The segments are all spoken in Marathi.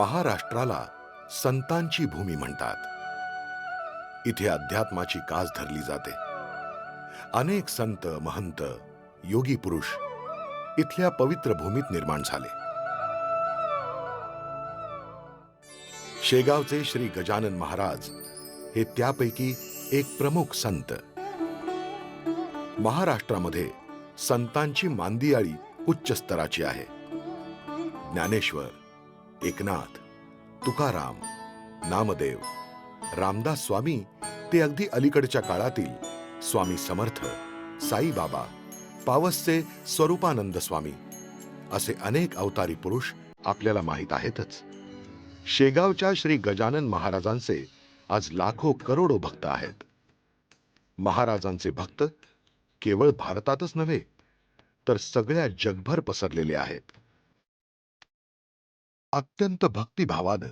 महाराष्ट्राला संतांची भूमी म्हणतात. इथे अध्यात्माची कास धरली जाते. अनेक संत महंत योगी पुरुष इथल्या पवित्र भूमीत निर्माण झाले. शेगावचे श्री गजानन महाराज हे त्यापैकी एक प्रमुख संत. महाराष्ट्रामध्ये संतांची मांदियाळी उच्च स्तराची आहे. ज्ञानेश्वर, एकनाथ, तुकाराम, नामदेव, रामदास स्वामी ते अगदी अलीकडच्या काळातील स्वामी समर्थ, साईबाबा, पावसचे स्वरूपानंद स्वामी असे अनेक अवतारी पुरुष आपल्याला माहीत आहेतच. शेगावच्या श्री गजानन महाराजांचे आज लाखो करोडो भक्त आहेत. महाराजांचे भक्त केवळ भारतातच नव्हे तर सगळ्या जगभर पसरलेले आहेत. अत्यंत भक्तिभावानं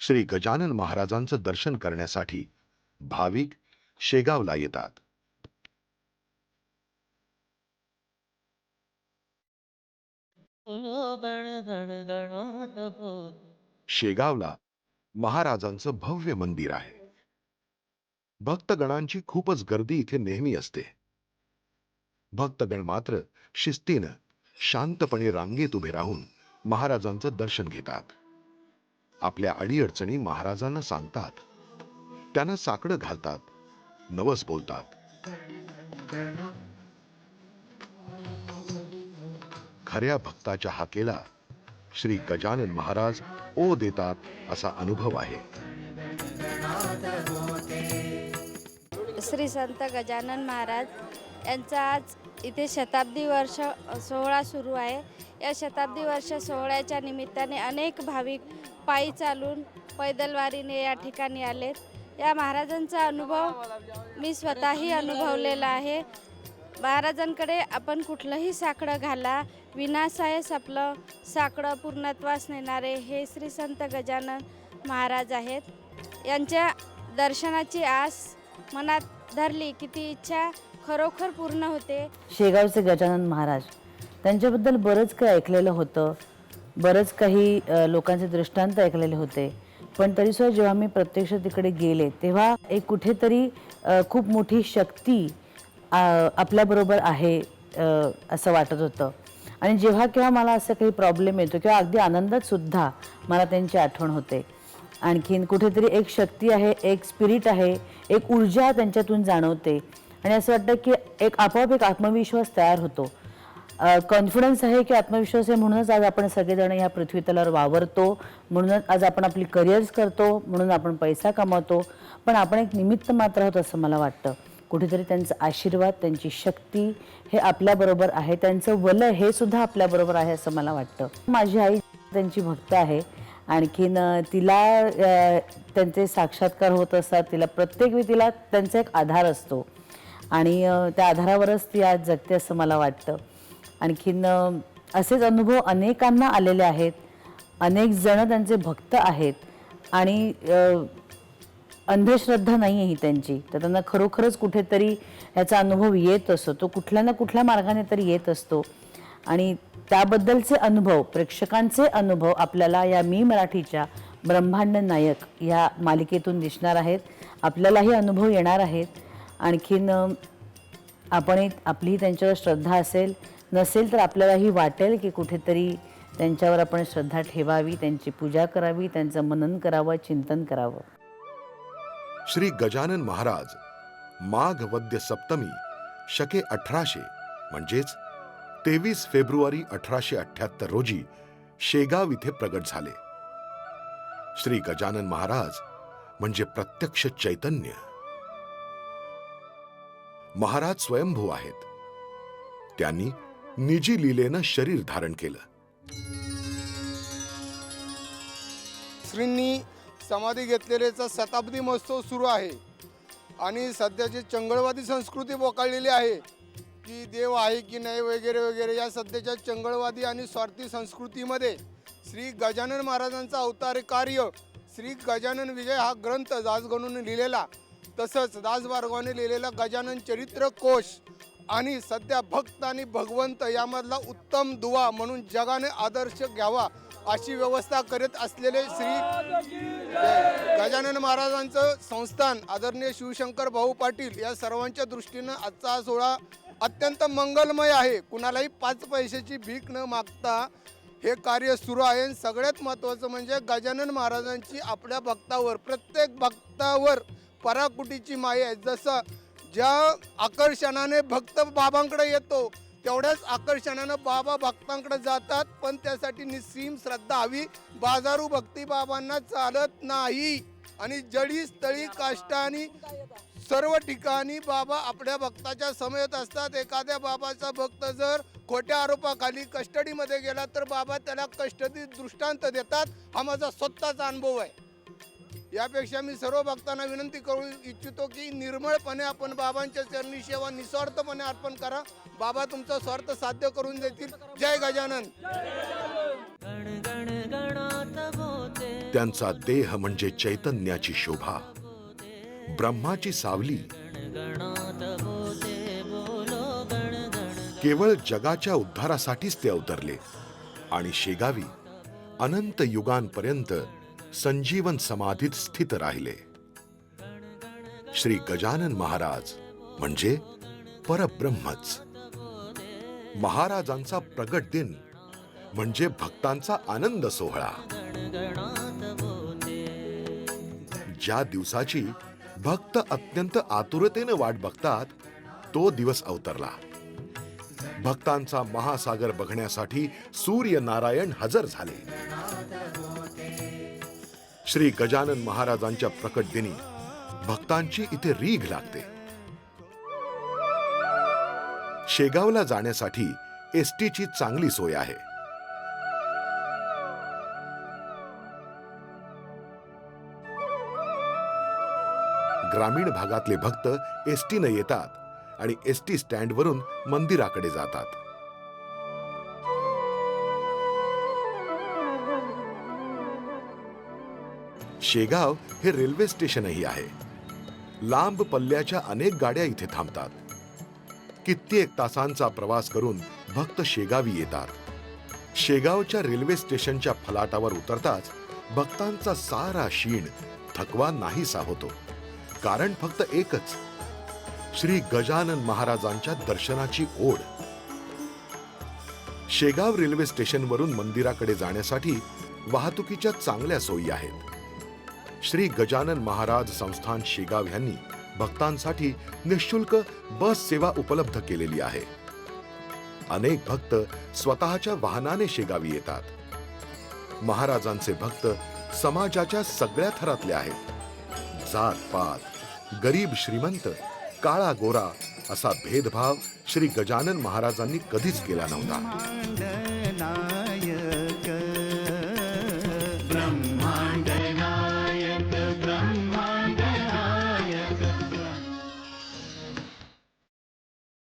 श्री गजानन महाराजांचं दर्शन करण्यासाठी भाविक शेगावला येतात. शेगावला महाराजांचं भव्य मंदिर आहे. भक्तगणांची खूपच गर्दी इथे नेहमी असते. भक्तगण मात्र शिस्तीनं शांतपणे रांगेत उभे राहून महाराजांचं दर्शन घेतात. आपल्या अडीअडचणी महाराजांना सांगतात. त्यांना साकडं घालतात, नवस बोलतात. खऱ्या भक्ताच्या हाकेला श्री गजानन महाराज ओ देतात असा अनुभव आहे. श्री संत गजानन महाराज यांचा आज इथे शताब्दी वर्ष सोहळा सुरू आहे. या शताब्दी वर्ष सोहळ्याच्या निमित्ताने अनेक भाविक पायी चालून पैदलवारीने या ठिकाणी आलेत. या महाराजांचा अनुभव मी स्वतःही अनुभवलेला आहे. महाराजांकडे आपण कुठलंही साकडं घाला, विनासायस आपलं साकडं पूर्णत्वास नेणारे हे श्री संत गजानन महाराज आहेत. यांच्या दर्शनाची आस मनात धरली की ती इच्छा खरोखर पूर्ण होते. शेगावचे गजानन महाराज त्यांच्याबद्दल बरंच काही ऐकलेलं होतं, बरंच काही लोकांचे दृष्टांत ऐकलेले होते. पण तरीसुद्धा जेव्हा मी प्रत्यक्ष तिकडे गेले तेव्हा एक कुठेतरी खूप मोठी शक्ती आपल्याबरोबर आहे असं वाटत होतं. आणि जेव्हा केव्हा मला असं काही प्रॉब्लेम येतो किंवा अगदी आनंदात सुद्धा मला त्यांची आठवण होते. आणखीन कुठेतरी एक शक्ती आहे, एक स्पिरिट आहे, एक ऊर्जा त्यांच्यातून जाणवते. आणि असं वाटतं की एक आपोआप एक आत्मविश्वास तयार होतो. कॉन्फिडन्स आहे की आत्मविश्वास आहे म्हणूनच आज आपण सगळेजण ह्या पृथ्वी तलावर वावरतो, म्हणूनच आज आपण आपली करिअर्स करतो, म्हणून आपण पैसा कमावतो. पण आपण एक निमित्त मात्र आहोत असं मला वाटतं. कुठेतरी त्यांचा आशीर्वाद, त्यांची शक्ती हे आपल्याबरोबर आहे, त्यांचं वलय हे सुद्धा आपल्याबरोबर आहे असं मला वाटतं. माझी आई त्यांची भक्त आहे. आणखीन तिला त्यांचे साक्षात्कार होत असतात. तिला प्रत्येक वेळी तिला त्यांचा एक आधार असतो आणि त्या आधारावरच ती आज जगते असं मला वाटतं. आणखीन असेच अनुभव अनेकांना आलेले आहेत. अनेक जण त्यांचे भक्त आहेत आणि अंधश्रद्धा नाही आहे ही त्यांची. तर त्यांना खरोखरच कुठेतरी ह्याचा अनुभव येत असतो. तो कुठल्या ना कुठल्या मार्गाने तरी येत असतो. आणि त्याबद्दलचे अनुभव, प्रेक्षकांचे अनुभव आपल्याला या मी मराठीच्या ब्रह्मांड नायक या मालिकेतून दिसणार आहेत. आपल्यालाही अनुभव येणार आहेत. आणखीन आपण आपलीही त्यांच्यावर श्रद्धा असेल, नसेल तर आपल्यालाही वाटेल की कुठेतरी त्यांच्यावर आपण श्रद्धा ठेवावी, त्यांची पूजा करावी, त्यांचं मनन करावं, चिंतन करावं. श्री गजानन महाराज माघ वद्य सप्तमी शके 1800 म्हणजेच 23 फेब्रुवारी 1878 रोजी शेगाव इथे प्रगट झाले. श्री गजानन महाराज म्हणजे प्रत्यक्ष चैतन्य. महाराज स्वयंभू आहेत. त्यांनी निजी लीलेनं शरीर धारण केलं. श्रींनी समाधी घेतलेल्याचा शताब्दी महोत्सव सुरू आहे आणि सध्याची चंगळवादी संस्कृती बोकाळलेली आहे की देव आहे की नाही वगैरे वगैरे. या सध्याच्या चंगळवादी आणि स्वार्थी संस्कृतीमध्ये श्री गजानन महाराजांचा अवतार कार्य श्री गजानन विजय हा ग्रंथ दासगणूने लिहिलेला, तसंच दासबारगावने लिहिलेला गजानन चरित्र कोश आणि सध्या भक्त आणि भगवंत यामधला उत्तम दुवा म्हणून जगाने आदर्श घ्यावा अशी व्यवस्था करीत असलेले श्री गजानन महाराजांचं संस्थान आदरणीय शिवशंकर भाऊ पाटील या सर्वांच्या दृष्टीनं आजचा हा सोहळा अत्यंत मंगलमय आहे. कुणालाही 5 पैशाची भीक न मागता हे कार्य सुरू आहे. आणि सगळ्यात महत्त्वाचं म्हणजे गजानन महाराजांची आपल्या भक्तावर, प्रत्येक भक्तावर पराकुटीची माया आहे. जसं ज्या आकर्षणाने भक्त बाबांकडे येतो तेवढ्याच आकर्षणानं बाबा भक्तांकडे जातात, पण त्यासाठी निस्सीम श्रद्धा हवी. बाजारू भक्ती बाबांना चालत नाही आणि जडी स्थळी काष्टानी सर्व ठिकाणी बाबा आपल्या भक्ताच्या समेत असतात. एखाद्या बाबाचा भक्त जर खोट्या आरोपाखाली कस्टडीमध्ये गेला तर बाबा त्याला कस्टडी दृष्टांत देतात. हा माझा स्वतःचा अनुभव आहे. यापेक्षा मी सर्व भक्तांना विनंती करू इच्छितो की निर्मळपणे आपण बाबांच्या चरणी सेवा निस्वार्थपणे अर्पण करा. बाबा तुमचा स्वार्थ साध्य करून देतील. जय गजानन. त्यांचा देह म्हणजे चैतन्याची शोभा, ब्रह्माची सावली. केवळ जगाच्या उद्धारासाठीच ते अवतरले आणि शेगावी अनंत युगांपर्यंत संजीवन समाधीत स्थित राहिले. श्री गजानन महाराज म्हणजे परब्रह्मच. महाराजांचा प्रगट दिन म्हणजे भक्तांचा आनंद सोहळा. ज्या दिवसाची भक्त अत्यंत आतुरतेने वाट बघतात तो दिवस अवतरला. भक्तांचा महासागर बघण्यासाठी सूर्य नारायण हजर झाले. श्री गजानन महाराजांच्या प्रकट दिनी भक्तांची इथे रीघ लागते. शेगावला जाण्यासाठी एसटीची चांगली सोय आहे. ग्रामीण भागातले भक्त एसटीने येतात आणि एसटी स्टँडवरून मंदिराकडे जातात. शेगाव हे रेल्वे स्टेशनही आहे. लांब पल्ल्याच्या अनेक गाड्या इथे थांबतात. कित्येक तासांचा प्रवास करून भक्त शेगावी येतात. शेगावच्या रेल्वे स्टेशनच्या फलाटावर उतरताच भक्तांचा सारा शीण, थकवा नाहीसा होतो. कारण फक्त एकच, श्री गजानन महाराजांच्या दर्शनाची ओढ. शेगाव रेल्वे स्टेशनवरून मंदिराकडे जाण्यासाठी वाहतुकीच्या चांगल्या सोयी आहेत. श्री गजानन महाराज संस्थान शेगाव यांनी भक्तांसाठी निःशुल्क बस सेवा उपलब्ध केलेली आहे. अनेक भक्त स्वतःच्या वाहनाने शेगावी येतात. महाराजांचे भक्त समाजाच्या सगळ्या थरातले आहेत. जात पात, गरीब श्रीमंत, काळा गोरा असा भेदभाव श्री गजानन महाराजांनी कधीच केला नव्हता.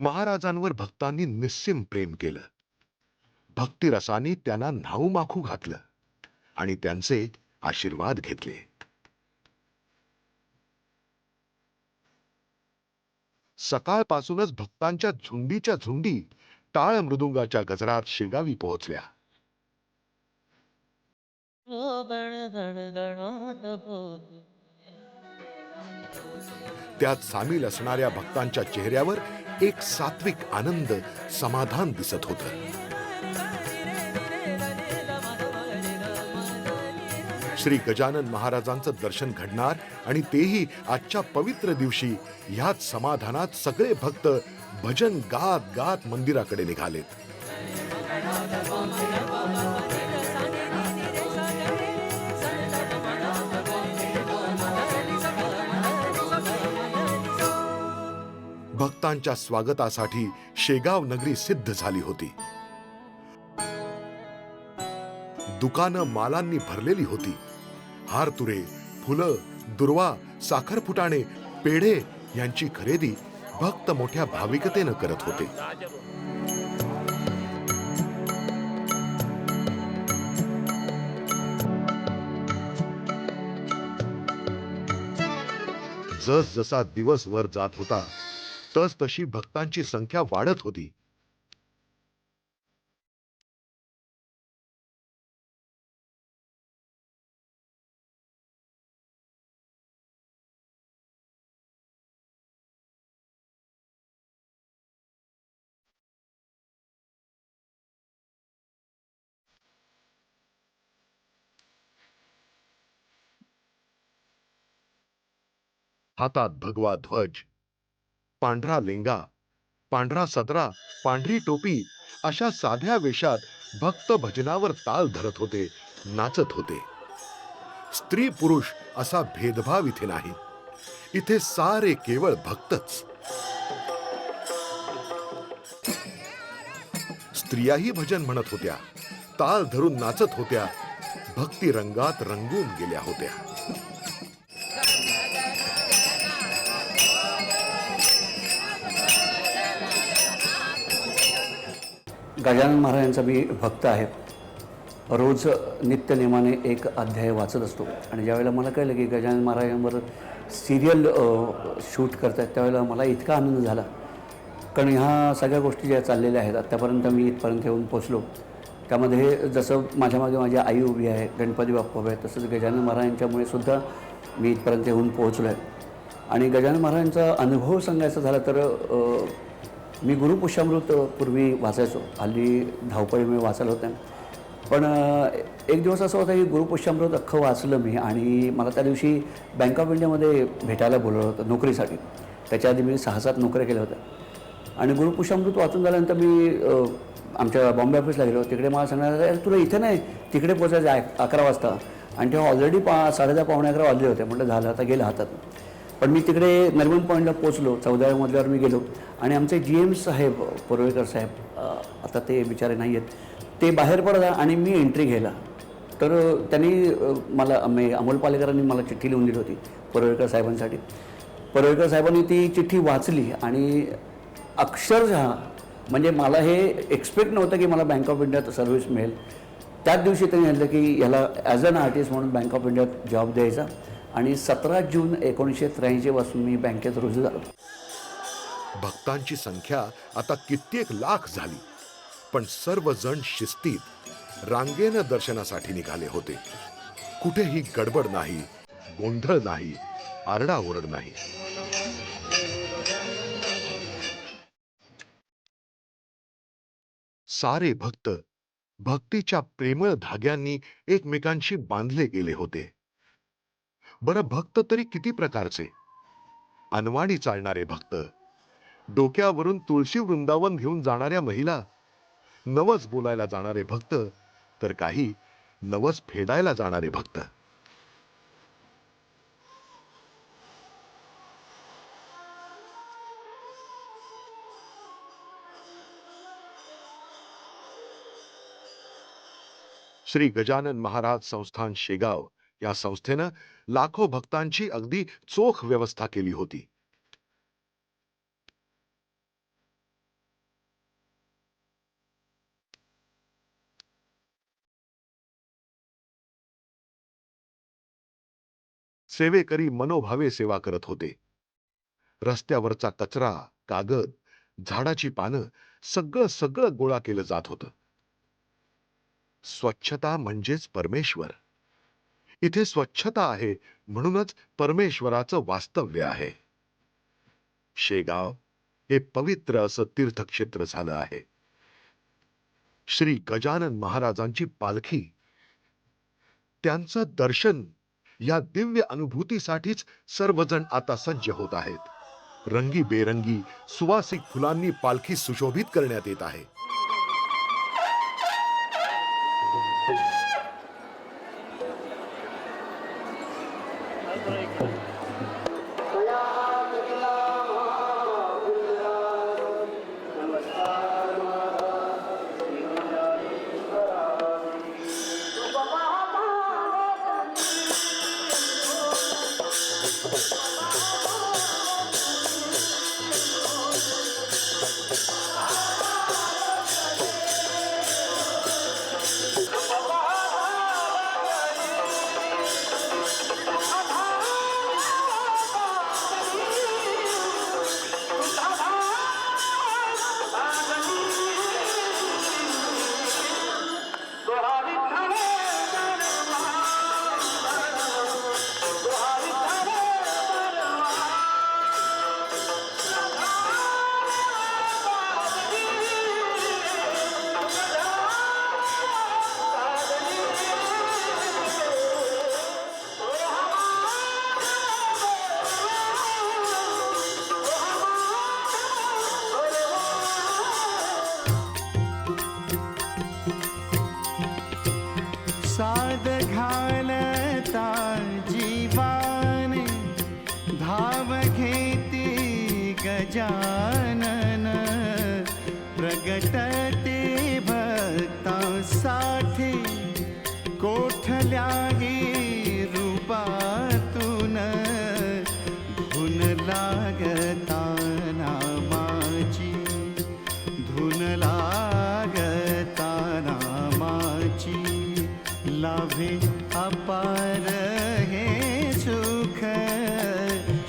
महाराजांवर भक्तांनी निस्सीम प्रेम केलं. भक्तिरसाने त्यांना न्हाऊमाखू घातलं आणि त्यांचे आशीर्वाद घेतले. सकाळपासूनच भक्तांच्या झुंडीच्या झुंडी टाळ मृदुंगाच्या गजरात शेगावी पोहोचल्या. त्यात सामील असणाऱ्या भक्तांच्या चेहऱ्यावर एक सात्विक आनंद, समाधान दिसत होतं. श्री गजानन महाराजांचं दर्शन घडणार आणि तेही आजच्या पवित्र दिवशी. ह्याच समाधानात सगळे भक्त भजन गात गात मंदिराकडे निघालेत. भक्तांच्या स्वागतासाठी शेगाव नगरी सिद्ध झाली होती. दुकानं मालांनी भरलेली होती. हारतुरे, फुलं, दुर्वा, साखर फुटाणे, पेढे यांची खरेदी भक्त मोठ्या भाविकतेनं करत होते. जस जसा दिवस वर जात होता तस तशी भक्तांची संख्या वाढत होती. हातात भगवा ध्वज, पांढरा लेंगा, पांढरा सदरा, पांढरी टोपी अशा साध्या वेशात भक्त भजनावर ताल धरत होते, नाचत होते. स्त्री पुरुष असा भेदभाव इथे नाही. इथे सारे केवळ भक्तच. स्त्रियाही भजन म्हणत होत्या, ताल धरून नाचत होत्या, भक्ती रंगात रंगून गेल्या होत्या. गजानन महाराजांचा मी भक्त आहे. रोज नित्यनेमाने एक अध्याय वाचत असतो आणि ज्यावेळेला मला कळलं की गजानन महाराजांवर सिरियल शूट करत आहेत त्यावेळेला मला इतका आनंद झाला. कारण ह्या सगळ्या गोष्टी ज्या चाललेल्या आहेत आत्तापर्यंत मी इथपर्यंत येऊन पोचलो. त्यामध्ये जसं माझ्या मागे माझी आई उभी आहे, गणपती बाप्पा उभे आहेत, तसंच गजानन महाराजांच्यामुळे सुद्धा मी इथपर्यंत येऊन पोहोचलो आहे. आणि गजानन महाराजांचा अनुभव सांगायचा झाला तर मी गुरुपुष्यामृत पूर्वी वाचायचो. हल्ली धावपळीमुळे वाचायला होतं. पण एक दिवस असं होतं की गुरुपुष्यामृत अख्खं वाचलं मी आणि मला त्या दिवशी बँक ऑफ इंडियामध्ये भेटायला बोलवलं होतं नोकरीसाठी. त्याच्या आधी मी 6-7 नोकऱ्या केल्या होत्या. आणि गुरुपुष्यामृत वाचून झाल्यानंतर मी आमच्या बॉम्बे ऑफिसला गेलो. तिकडे मला सांगण्यात अरे तुला इथे नाही तिकडे पोचायचं आहे 11 वाजता. आणि तेव्हा ऑलरेडी 10:30 पावणे 11 वाजले होते. म्हटलं झालं आता गेलं हातात. पण मी तिकडे नरिमन पॉईंटला पोचलो. 14व्या मजल्यावर मी गेलो आणि आमचे GM साहेब परुळेकर साहेब आता ते बिचारे नाही आहेत, ते बाहेर पडला आणि मी एंट्री घ्यायला. तर त्यांनी मला अमोल पालेकरांनी मला चिठ्ठी लिहून दिली होती परुळेकर साहेबांसाठी. परुळेकर साहेबांनी ती चिठ्ठी वाचली आणि अक्षरशः म्हणजे मला हे एक्सपेक्ट नव्हतं की मला बँक ऑफ इंडियात सर्व्हिस मिळेल. त्याच दिवशी त्यांनी म्हटलं की याला ॲज अन आर्टिस्ट म्हणून बँक ऑफ इंडियात जॉब द्यायचा. आणि 17 जून 1983 पासून मी बँकेत रुजू झालो. भक्तांची संख्या आता कित्येक लाख झाली. पण सर्वजण शिस्तीत रांगेनं दर्शनासाठी निघाले होते. कुठेही गडबड नाही, गोंधळ नाही, आरडाओरड नाही. सारे भक्त भक्तीच्या प्रेमळ धाग्यांनी एकमेकांशी बांधले गेले होते. बरं, भक्त तरी किती प्रकारचे? अनवाणी चालणारे भक्त, डोक्यावरून तुळशी वृंदावन घेऊन जाणाऱ्या महिला, नवस बोलायला जाणारे भक्त, तर काही नवस फेडायला जाणारे भक्त. श्री गजानन महाराज संस्थान शेगाव या संस्थेनं लाखो भक्तांची अगदी चोख व्यवस्था केली होती. सेवेकरी मनोभावे सेवा करत होते. रस्त्यावरचा कचरा, कागद, झाडाची पानं सगळं गोळा केलं जात होतं. स्वच्छता म्हणजेच परमेश्वर. इथे स्वच्छता आहे म्हणूनच परमेश्वराचं वास्तव्य आहे. शेगाव हे पवित्र असं तीर्थक्षेत्र झालं आहे. श्री गजानन महाराजांची पालखी, त्यांचं दर्शन या दिव्य अनुभूतीसाठीच सर्वजण आता सज्ज होत आहेत. रंगीबेरंगी सुवासिक फुलांनी पालखी सुशोभित करण्यात येत आहे. गजानन प्रगटते भक्तांसाठी कोठल्याही रूपातून धुन लागता नामाची धुन लागता नामाची लाभे अपार हे सुख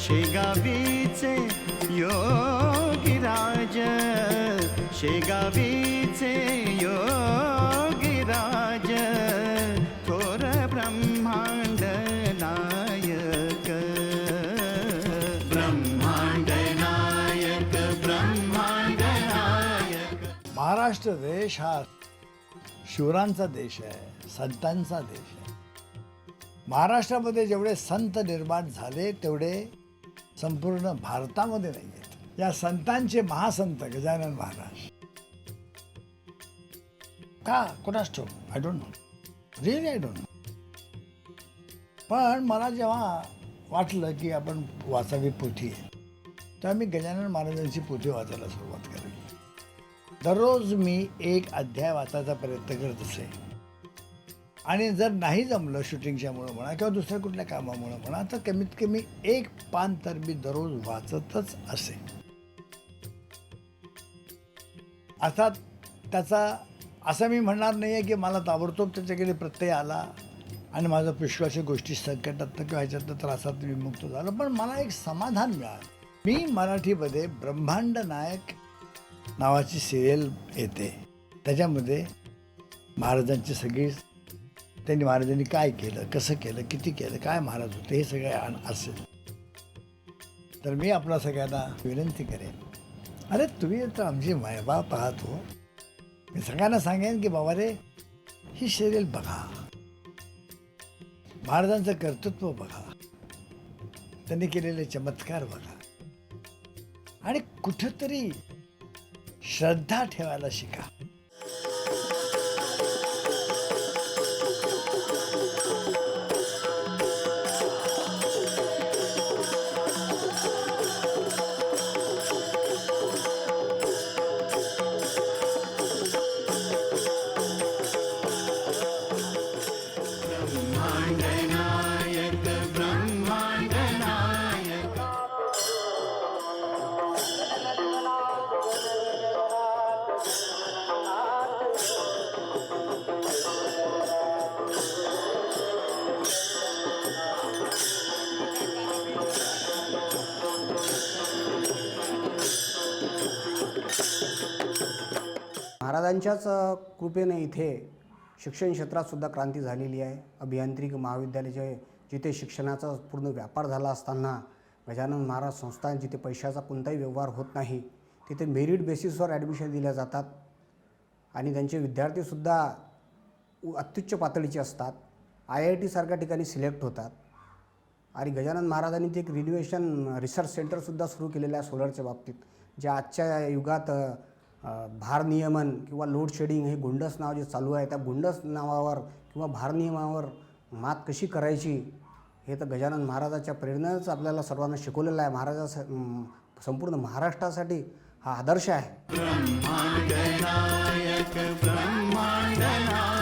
शेगावीचे योगीराज शेगावीचे योगीराज थोर ब्रह्मांड नायक ब्रह्मांड नायक ब्रह्मांड नायक. महाराष्ट्र देश हा शूरांचा देश आहे, संतांचा देश आहे. महाराष्ट्रामध्ये जेवढे संत निर्माण झाले तेवढे संपूर्ण भारतामध्ये नाही आहेत. या संतांचे महासंत गजानन महाराज का कोणास ठाऊक, I don't know, really I don't know. पण मला जेव्हा वाटलं की आपण वाचावी पोथी आहे तेव्हा मी गजानन महाराजांची पोथी वाचायला सुरुवात केली. दररोज मी एक अध्याय वाचायचा प्रयत्न करत असे आणि जर नाही जमलं शूटिंगच्यामुळं म्हणा किंवा दुसऱ्या कुठल्या कामामुळं म्हणा तर कमीत कमी एक पान तर मी दररोज वाचतच असे. अर्थात त्याचा असं मी म्हणणार नाही आहे की मला ताबडतोब त्याच्याकडे प्रत्यय आला आणि माझं पुष्कळशा गोष्टी संकटातनं किंवा ह्याच्यातनं त्रासात विमुक्त झालं, पण मला एक समाधान मिळालं. मी मराठीमध्ये ब्रह्मांड नायक नावाची सिरियल येते, त्याच्यामध्ये महाराजांची सगळी महाराजांनी काय केलं, कसं केलं, किती केलं, काय महाराज होते हे सगळं असेल. तर मी आपल्या सगळ्यांना विनंती करेन, अरे तुम्ही तर आमची मायबा पाहतो, मी सगळ्यांना सांगेन की बाबा रे ही सिरियल बघा, महाराजांचं कर्तृत्व बघा, त्यांनी केलेले चमत्कार बघा आणि कुठंतरी श्रद्धा ठेवायला शिका. महाराजांच्याच कृपेने इथे शिक्षण क्षेत्रातसुद्धा क्रांती झालेली आहे. अभियांत्रिकी महाविद्यालयाचे जिथे शिक्षणाचा पूर्ण व्यापार झाला असताना गजानन महाराज संस्थान जिथे पैशाचा कोणताही व्यवहार होत नाही तिथे मेरिट बेसिसवर ॲडमिशन दिल्या जातात आणि त्यांचे विद्यार्थीसुद्धा अत्युच्च पातळीचे असतात. IIT सारख्या ठिकाणी सिलेक्ट होतात आणि गजानन महाराजांनी ते एक रिन्युएशन रिसर्च सेंटरसुद्धा सुरू केलेलं आहे सोलरच्या बाबतीत, जे आजच्या युगात भारनियमन किंवा लोड शेडिंग हे गुंडस नाव जे चालू आहे त्या गुंडस नावावर किंवा भारनियमावर मात कशी करायची हे तर गजानन महाराजाच्या प्रेरणेच आपल्याला सर्वांना शिकवलेलं आहे. संपूर्ण महाराष्ट्रासाठी हा आदर्श आहे. ब्रह्मांड नायक ब्रह्मांड नायक.